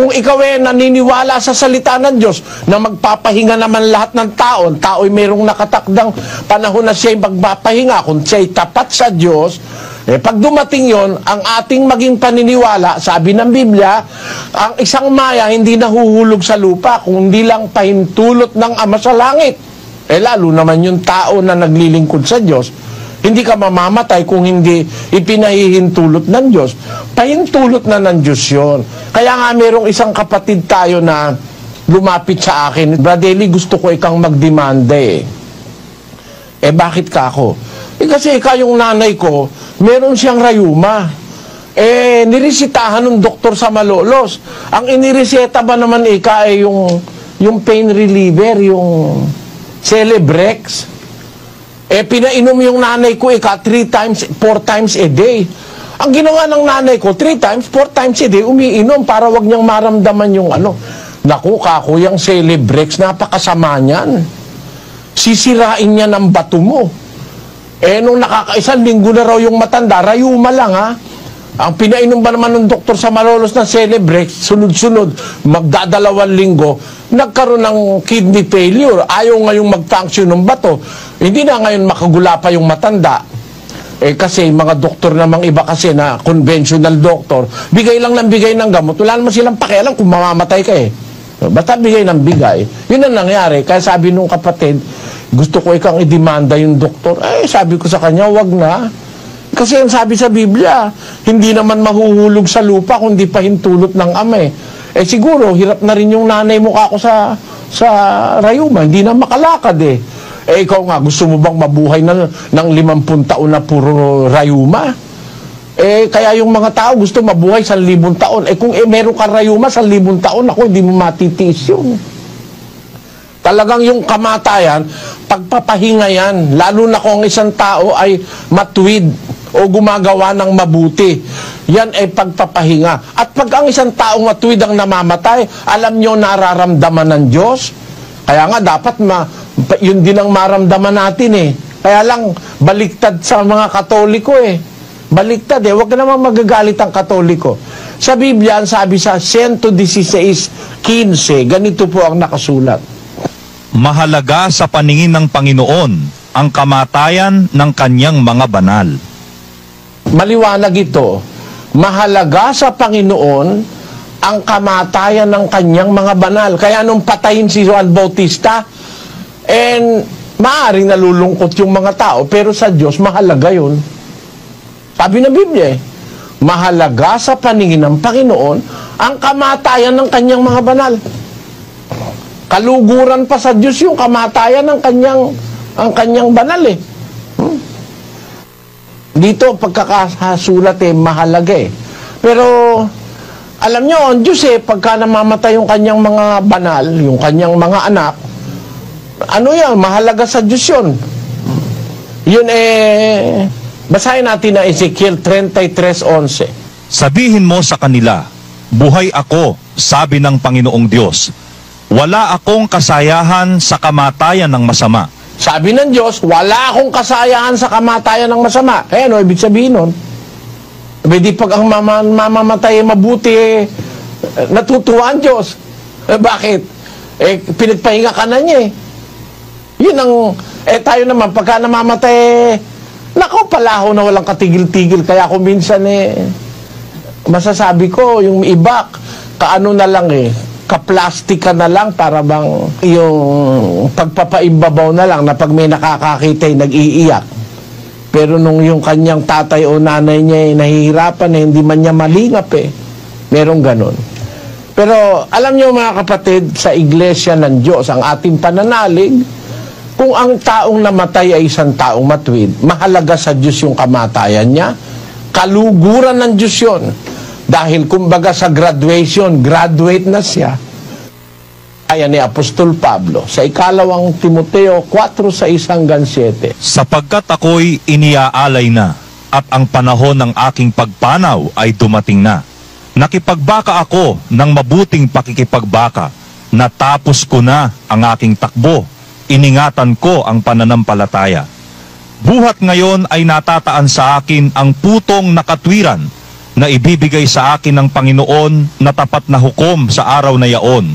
Kung ikaw naniniwala sa salita ng Diyos na magpapahinga naman lahat ng tao, tao'y mayroong nakatakdang panahon na siya'y magpapahinga, kung siya'y tapat sa Diyos, pag dumating yon, ang ating maging paniniwala, sabi ng Biblia, ang isang maya hindi nahuhulog sa lupa, kung hindi lang pahintulot ng Ama sa langit. Lalo naman yung tao na naglilingkod sa Diyos, hindi ka mamamatay kung hindi ipinahihintulot ng Diyos. Pahintulot na ng Diyos yun. Kaya nga merong isang kapatid tayo na lumapit sa akin, Bradley, gusto ko ikang magdemanda bakit ka ako? Kasi ikaw yung nanay ko, meron siyang rayuma. Niresitahan ng doktor sa Malolos. Ang inireseta ba naman yung pain reliever, yung Celebrex? Pinainom yung nanay ko 3 times, 4 times a day. Ang ginawa ng nanay ko, 3 times, 4 times a day, umiinom para wag niyang maramdaman yung Naku, kakuyang Celebrex, napakasama niyan. Sisirain niya ng bato mo. Nung nakakaisang linggo na raw yung matanda, rayuma lang Ang pinainom ba naman ng doktor sa Malolos ng Celebrex, sunod-sunod, magdadalawang linggo, nagkaroon ng kidney failure. Ayaw ngayong mag-function ng bato. Hindi na ngayon makagula pa yung matanda. Kasi mga doktor namang iba kasi na conventional doctor, bigay lang ng bigay ng gamot. Wala naman silang pakialam kung mamamatay ka Basta bigay ng bigay. Yun ang nangyari. Kaya sabi nung kapatid, gusto ko ikang idemanda yung doktor. Sabi ko sa kanya, wag na. Kasi ang sabi sa Biblia, hindi naman mahuhulog sa lupa kundi pahintulot ng Ama siguro, hirap na rin yung nanay mo kako sa rayuma. Hindi na makalakad ikaw nga, gusto mo bang mabuhay ng 50 taon na puro rayuma? Kaya yung mga tao gusto mabuhay 1,000 taon. Kung meron ka rayuma 1,000 taon, ako, hindi mo matitiis yun. Talagang yung kamatayan, pagpapahinga yan. Lalo na kung isang tao ay matuwid o gumagawa ng mabuti. Yan ay pagpapahinga. At pag ang isang taong matuwid ang namamatay, alam nyo nararamdaman ng Diyos. Kaya nga dapat yun din ang maramdaman natin Kaya lang baliktad sa mga Katoliko Baliktad Huwag ka naman magagalit ang Katoliko. Sa Biblia, sabi sa 116:15, ganito po ang nakasulat. Mahalaga sa paningin ng Panginoon ang kamatayan ng kanyang mga banal. Maliwanag ito. Mahalaga sa Panginoon ang kamatayan ng kanyang mga banal. Kaya nung patayin si Juan Bautista, maaaring nalulungkot yung mga tao, pero sa Diyos, mahalaga yun. Sabi ng Biblia, mahalaga sa paningin ng Panginoon ang kamatayan ng kanyang mga banal. Kaluguran pa sa Diyos yung kamatayan ng kanyang banal Dito, pagkakasulat mahalaga Pero, alam nyo, ang Diyos pagka namamatay yung kanyang mga banal, yung kanyang mga anak, mahalaga sa Diyos yun. Yun basahin natin na Ezekiel 33:11. Sabihin mo sa kanila, buhay ako, sabi ng Panginoong Diyos. Wala akong kasayahan sa kamatayan ng masama. Sabi ng Diyos, wala akong kasayahan sa kamatayan ng masama. Ano ibig sabihin nun? Di pag ang mamamatay mabuti, natutuwa ang Diyos. Bakit? Pinagpahinga ka na niya Yun ang, tayo naman, pagka namamatay, nako, palaho na walang katigil-tigil. Kaya kung minsan masasabi ko, yung iba, kaano na lang kaplastika na lang, para bang yung pagpapaimbabaw na lang na pag may nakakakita nag-iiyak. Pero nung yung kanyang tatay o nanay niya nahihirapan hindi man niya malingap merong ganon. Pero alam niyo mga kapatid, sa iglesia ng Diyos, ang ating pananalig, kung ang taong namatay ay isang taong matuwid, mahalaga sa Diyos yung kamatayan niya, kaluguran ng Diyos yun. Dahil kumbaga sa graduation, graduate na siya. Kaya ni Apostol Pablo sa ikalawang Timoteo 4:6-7. Sapagkat ako'y iniaalay na, at ang panahon ng aking pagpanaw ay dumating na. Nakipagbaka ako ng mabuting pakikipagbaka, natapos ko na ang aking takbo, iningatan ko ang pananampalataya. Buhat ngayon ay natataan sa akin ang putong nakatwiran, na ibibigay sa akin ng Panginoon na tapat na hukom sa araw na yaon,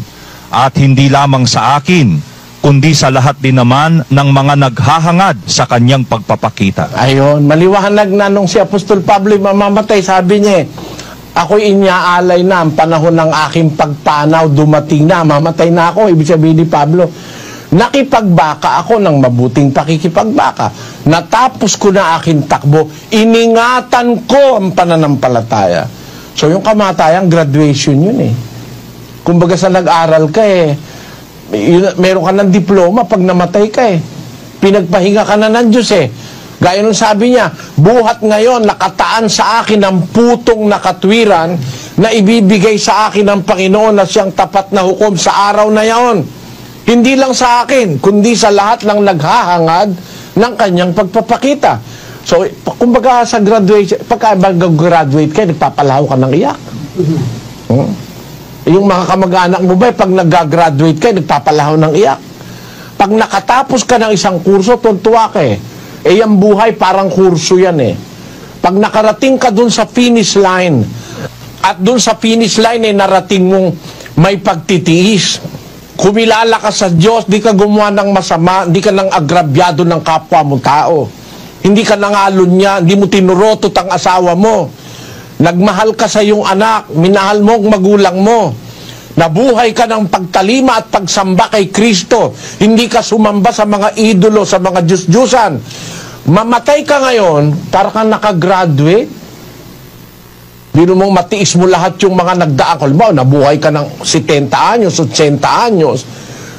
at hindi lamang sa akin, kundi sa lahat din naman ng mga naghahangad sa kanyang pagpapakita. Ayon, maliwanag na nung si Apostol Pablo mamamatay, sabi niya, ako'y inyaalay na, ang panahon ng aking pagpanaw dumating na, mamatay na ako. Ibig sabihin ni Pablo, nakipagbaka ako ng mabuting pakikipagbaka. Natapos ko na aking takbo, iningatan ko ang pananampalataya. So yung kamatayan, graduation yun eh. Kumbaga sa nag-aral ka meron ka ng diploma pag namatay ka pinagpahinga ka na ng Diyos Gaya nung sabi niya, buhat ngayon nakataan sa akin ang putong na katwiran na ibibigay sa akin ng Panginoon na siyang tapat na hukom sa araw na yaon. Hindi lang sa akin, kundi sa lahat ng naghahangad ng kanyang pagpapakita. So, kumbaga sa graduation, pagka mag-graduate ka, nagpapalaho ka ng iyak. Yung mga kamag-anak mo ba, pag nag-graduate ka, nagpapalaho ng iyak. Pag nakatapos ka ng isang kurso, tuntua ka yung buhay parang kurso yan Pag nakarating ka dun sa finish line, at dun sa finish line narating mong may pagtitiis, kumilala ka sa Diyos, di ka gumawa ng masama, di ka nang agrabyado ng kapwa mo tao, hindi ka nangalon niya, hindi mo tinurotot ang asawa mo, nagmahal ka sa iyong anak, minahal mo ang magulang mo, nabuhay ka ng pagtalima at pagsamba kay Kristo, hindi ka sumamba sa mga idolo, sa mga Diyos-Diyusan. Mamatay ka ngayon, para kang nakagraduate, bino mong matiis mo lahat yung mga nagdaan. Halimbawa, nabuhay ka ng 70 anyos, 80 anyos,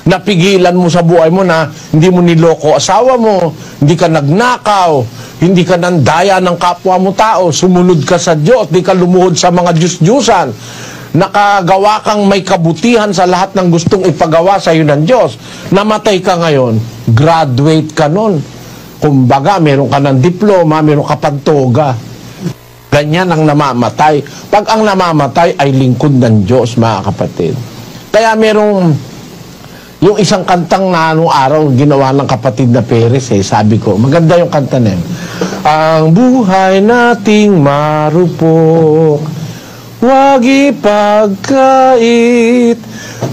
napigilan mo sa buhay mo na hindi mo niloko asawa mo, hindi ka nagnakaw, hindi ka nandaya ng kapwa mo tao, sumunod ka sa Diyos, hindi ka lumuhod sa mga Diyos-Diyusan, nakagawa kang may kabutihan sa lahat ng gustong ipagawa sa iyo ng Diyos. Namatay ka ngayon, graduate ka nun. Kumbaga, meron ka ng diploma, meron ka pantoga. Ganyan ang namamatay. Pag ang namamatay ay lingkod ng Diyos, mga kapatid. Kaya merong yung isang kantang na anong araw ginawa ng kapatid na Perez sabi ko, maganda yung kanta na yun. Ang buhay nating marupok, wag ipagkait,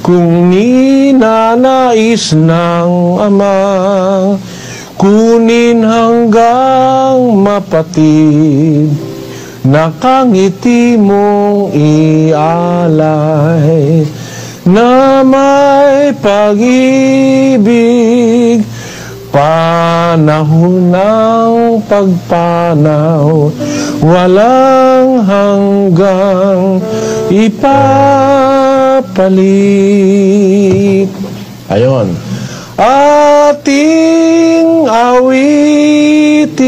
kung ninanais ng Ama, kunin hanggang mapatid, nakangiti mong ialay, na may pag-ibig, panahon ng pagpanaw, walang hanggang ipapalit. Ayon. Ating awitin,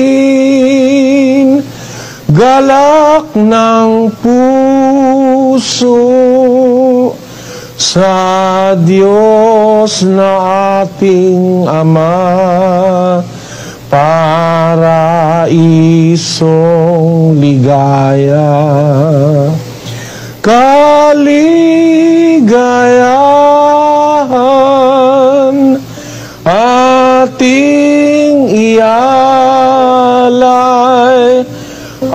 galak ng puso, sa Diyos na ating Ama, paraisong ligaya, kaligayahan, ating ialay,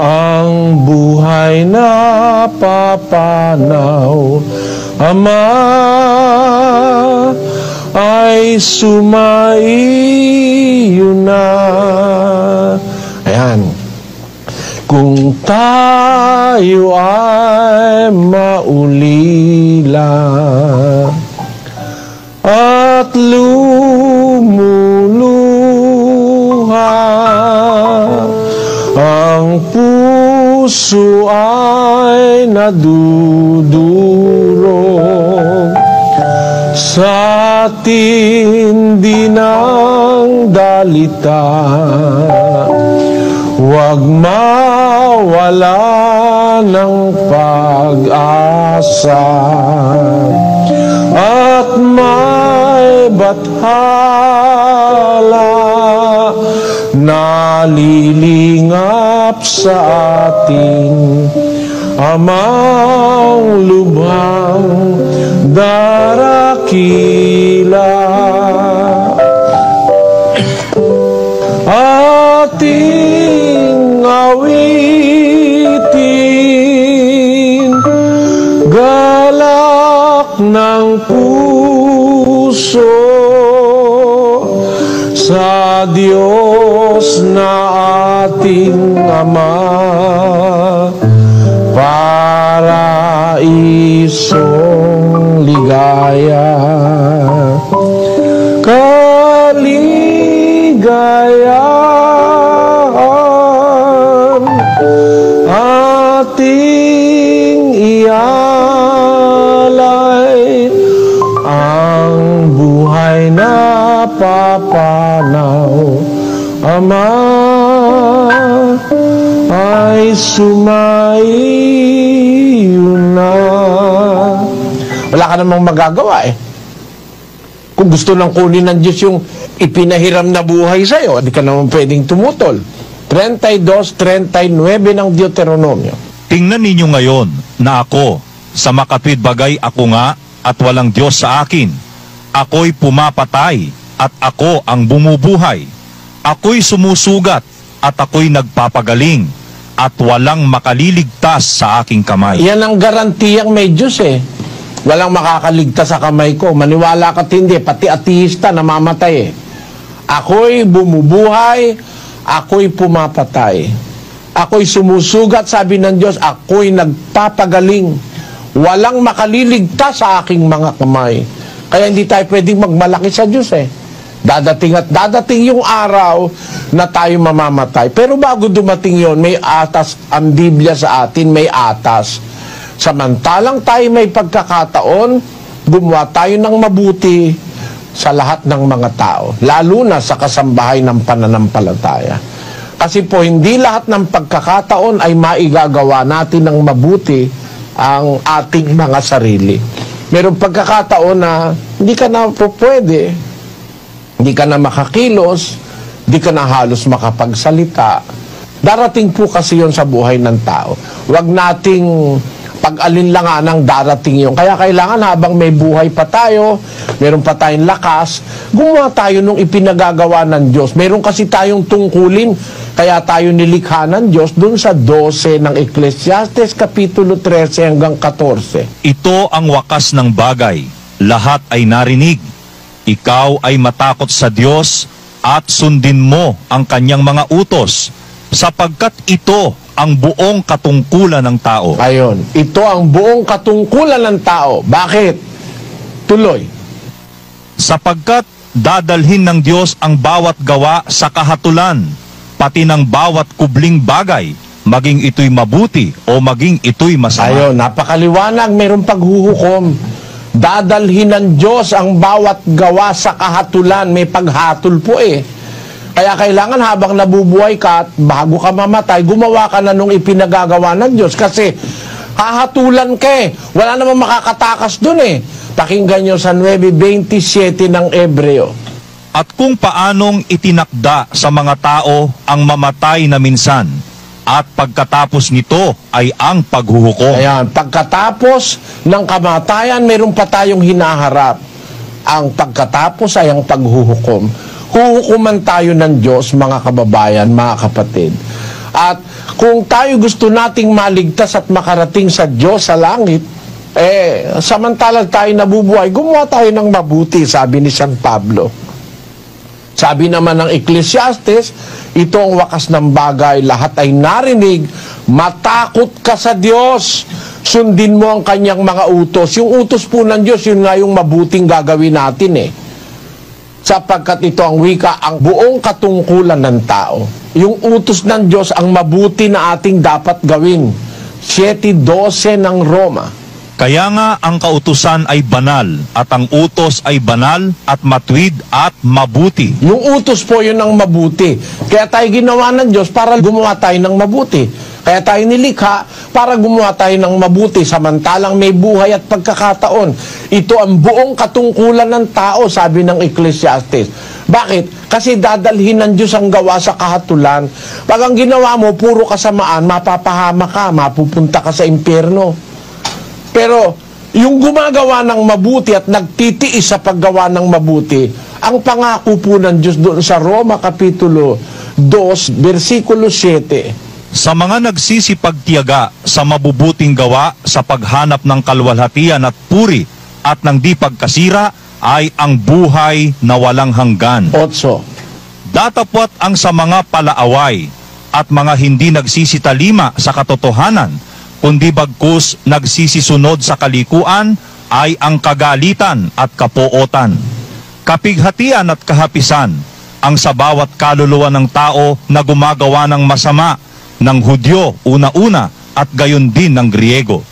ang buhay na papanaw, Ama, ay sumaiyo na. Ayan. Kung tayo ay maulila at lumuluha, ang puso ay nadudurog sa tindi ng dalita, huwag mawala ng pag-asa, at may bathala na lilingap sa ating Amang lubhang darakila. Ating awitin, ng puso sa Diyos na ating Ama, paraisong ligaya, kaligayahan ating ialay, ang buhay na papanaw, Ama, ay sumayo na. Wala ka namang magagawa eh. Kung gusto lang kunin ng Diyos yung ipinahiram na buhay sa'yo, hindi ka naman pwedeng tumutol. 32:39 ng Deuteronomio. Tingnan ninyo ngayon na ako, sa makatwid bagay ako nga at walang Diyos sa akin. Ako'y pumapatay at ako ang bumubuhay. Ako'y sumusugat at ako'y nagpapagaling at walang makaliligtas sa aking kamay. Yan ang garantiyang may Diyos eh. Walang makakaligtas sa kamay ko. Maniwala ka't hindi, pati ateista namamatay eh. Ako'y bumubuhay, ako'y pumapatay. Ako'y sumusugat, sabi ng Diyos, ako'y nagpapagaling. Walang makaliligtas sa aking mga kamay. Kaya hindi tayo pwedeng magmalaki sa Diyos eh. Dadating at dadating yung araw na tayo mamamatay. Pero bago dumating yon, may atas ang Biblia sa atin, may atas. Samantalang tayo may pagkakataon, gumawa tayo ng mabuti sa lahat ng mga tao, lalo na sa kasambahay ng pananampalataya. Kasi po, hindi lahat ng pagkakataon ay maigagawa natin ng mabuti ang ating mga sarili. Merong pagkakataon na hindi ka na po pwede, hindi ka na makakilos, hindi ka na halos makapagsalita. Darating po kasi yon sa buhay ng tao. Huwag nating pag-alinlangan ng darating yun. Kaya kailangan habang may buhay pa tayo, meron pa tayong lakas, gumawa tayo nung ipinagagawa ng Diyos. Meron kasi tayong tungkulin, kaya tayo nilikha ng Diyos dun sa 12 ng Ecclesiastes, Kapitulo 13 hanggang 14. Ito ang wakas ng bagay, lahat ay narinig. Ikaw ay matakot sa Diyos at sundin mo ang kanyang mga utos, sapagkat ito ang buong katungkulan ng tao. Ayon, ito ang buong katungkulan ng tao. Bakit? Tuloy. Sapagkat dadalhin ng Diyos ang bawat gawa sa kahatulan, pati ng bawat kubling bagay, maging ito'y mabuti o maging ito'y masama. Ayon, napakaliwanag, mayroong paghuhukom. Dadalhin ng Diyos ang bawat gawa sa kahatulan. May paghatol po eh. Kaya kailangan habang nabubuhay ka at bago ka mamatay, gumawa ka na nung ipinagagawa ng Diyos. Kasi hahatulan ka eh. Wala namang makakatakas dun eh. Pakinggan nyo sa 9:27 ng Ebreo. At kung paanong itinakda sa mga tao ang mamatay na minsan, at pagkatapos nito ay ang paghuhukom. Ayan, pagkatapos ng kamatayan, meron pa tayong hinaharap. Ang pagkatapos ay ang paghuhukom. Huhukuman tayo ng Diyos, mga kababayan, mga kapatid. At kung tayo gusto nating maligtas at makarating sa Diyos sa langit, samantalang tayo nabubuhay, gumawa tayo ng mabuti, sabi ni San Pablo. Sabi naman ng Ecclesiastes, ito ang wakas ng bagay, lahat ay narinig, matakot ka sa Diyos, sundin mo ang kanyang mga utos. Yung utos po ng Diyos, yun nga yung mabuting gagawin natin eh. Sapagkat ito ang wika, ang buong katungkulan ng tao. Yung utos ng Diyos, ang mabuti na ating dapat gawin. 7:12 ng Roma. Kaya nga ang kautusan ay banal, at ang utos ay banal at matuwid at mabuti. Yung utos po yun ang mabuti. Kaya tayo ginawa ng Diyos para gumawa tayo ng mabuti. Kaya tayo nilikha para gumawa tayo ng mabuti samantalang may buhay at pagkakataon. Ito ang buong katungkulan ng tao, sabi ng Ecclesiastes. Bakit? Kasi dadalhin ng Diyos ang gawa sa kahatulan. Pag ang ginawa mo, puro kasamaan, mapapahama ka, mapupunta ka sa impyerno. Pero yung gumagawa ng mabuti at nagtitiis sa paggawa ng mabuti, ang pangako po ng Diyos doon sa Roma Kapitulo 2, versikulo 7. Sa mga nagsisipagtiyaga sa mabubuting gawa sa paghanap ng kalwalhatian at puri at ng di pagkasira ay ang buhay na walang hanggan. 8. Datapwat ang sa mga palaaway at mga hindi nagsisitalima sa katotohanan, kundi bagkus nagsisisunod sa kalikuan, ay ang kagalitan at kapuotan, kapighatian at kahapisan, ang sa bawat kaluluwa ng tao na gumagawa ng masama, ng Hudyo una-una at gayon din ng Griego.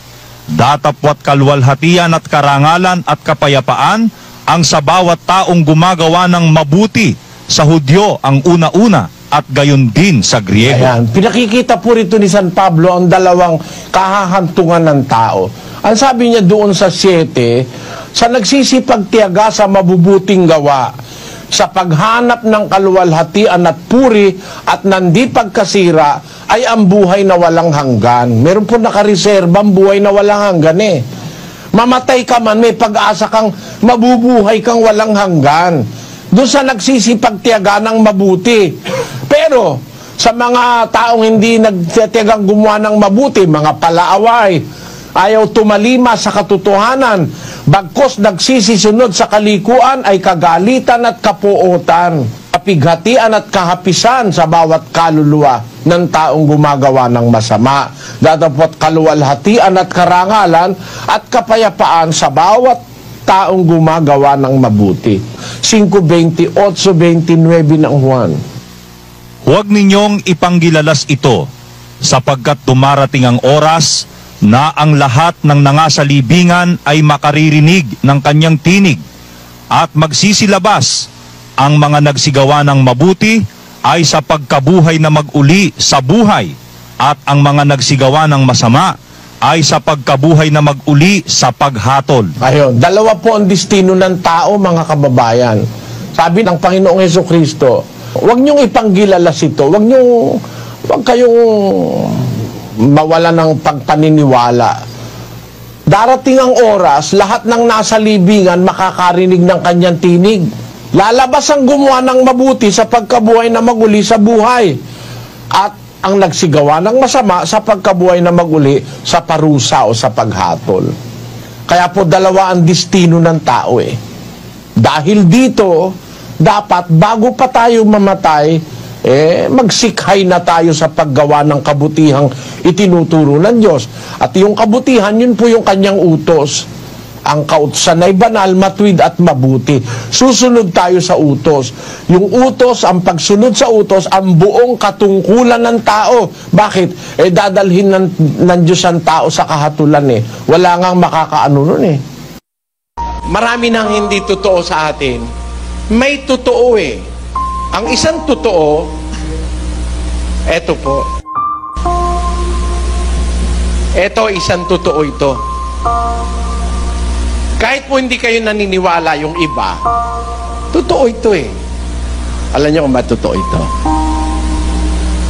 Datapwat kalwalhatian at karangalan at kapayapaan, ang sa bawat taong gumagawa ng mabuti, sa Hudyo ang una-una at gayon din sa Griego. Ayan, pinakikita po rito ni San Pablo ang dalawang kahahantungan ng tao. Ang sabi niya doon sa 7, sa nagsisipagtiyaga sa mabubuting gawa, sa paghanap ng kaluwalhatian at puri at nandi pagkasira, ay ang buhay na walang hanggan. Meron po nakareserba ang buhay na walang hanggan eh. Mamatay ka man, may pag-asa kang mabubuhay kang walang hanggan. Doon sa nagsisipagtiyaga ng mabuti. Pero sa mga taong hindi nagtitiyagang gumawa ng mabuti, mga palaaway, ayaw tumalima sa katotohanan, bagkos nagsisisunod sa kalikuan, ay kagalitan at kapuotan, kapighatian at kahapisan sa bawat kaluluwa ng taong gumagawa ng masama. Datapwat kaluwalhatian at karangalan at kapayapaan sa bawat taong gumagawa ng mabuti. 5:28-29 ng Juan. Huwag ninyong ipanggilalas ito, sapagkat dumarating ang oras na ang lahat ng nangasalibingan ay makaririnig ng kanyang tinig, at magsisilabas ang mga nagsigawa ng mabuti ay sa pagkabuhay na mag-uli sa buhay, at ang mga nagsigawa ng masama ay sa pagkabuhay na mag-uli sa paghatol. Ayun, dalawa po ang destino ng tao, mga kababayan. Sabi ng Panginoong Hesukristo, huwag niyong ipanggilalas ito, huwag kayong mawala ng pagpaniniwala. Darating ang oras, lahat ng nasa libingan makakarinig ng kanyang tinig. Lalabas ang gumawa ng mabuti sa pagkabuhay na maguli sa buhay, at ang nagsigawa ng masama sa pagkabuhay na maguli sa parusa o sa paghatol. Kaya po dalawa ang destino ng tao eh. Dahil dito, dapat bago pa tayo mamatay, magsikhay na tayo sa paggawa ng kabutihang itinuturo ng Diyos. At yung kabutihan, yun po yung kanyang utos. Ang kautusan ay banal, matuwid at mabuti. Susunod tayo sa utos. Yung utos, ang pagsunod sa utos, ang buong katungkulan ng tao. Bakit? Dadalhin ng Diyos ang tao sa kahatulan eh. Wala ngang makakaano nun eh. Marami nang hindi totoo sa atin. May totoo eh. Ang isang totoo, eto po. Eto, isang totoo ito. Kahit po hindi kayo naniniwala yung iba, totoo ito eh. Alam niyo kung ba totoo ito?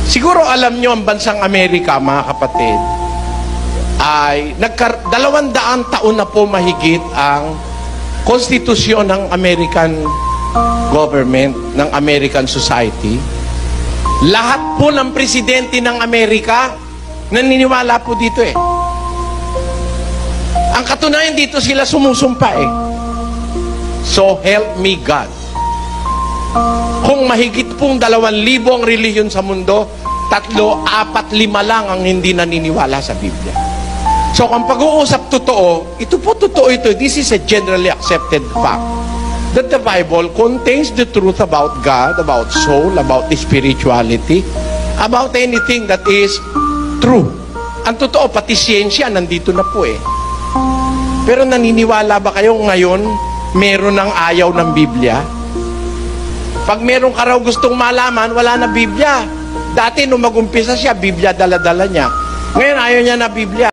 Siguro alam niyo ang bansang Amerika, mga kapatid, ay 200 taon na po mahigit ang konstitusyon ng American government, ng American society. Lahat po ng presidente ng Amerika naniniwala po dito eh. Ang katunayan dito, sila sumusumpa eh. So help me God. Kung mahigit pong 2,000 ang relihiyon sa mundo, 3, 4, 5 lang ang hindi naniniwala sa Biblia. So kung pag-uusap totoo, ito po totoo ito. This is a generally accepted fact, that the Bible contains the truth about God, about soul, about the spirituality, about anything that is true. Ang totoo, pati siyensya, nandito na po eh. Pero naniniwala ba kayo ngayon, meron ng ayaw ng Biblia? Pag meron ka raw gustong malaman, wala na Biblia. Dati nung mag-umpisa siya, Biblia dala-dala niya. Ngayon ayaw niya na Biblia.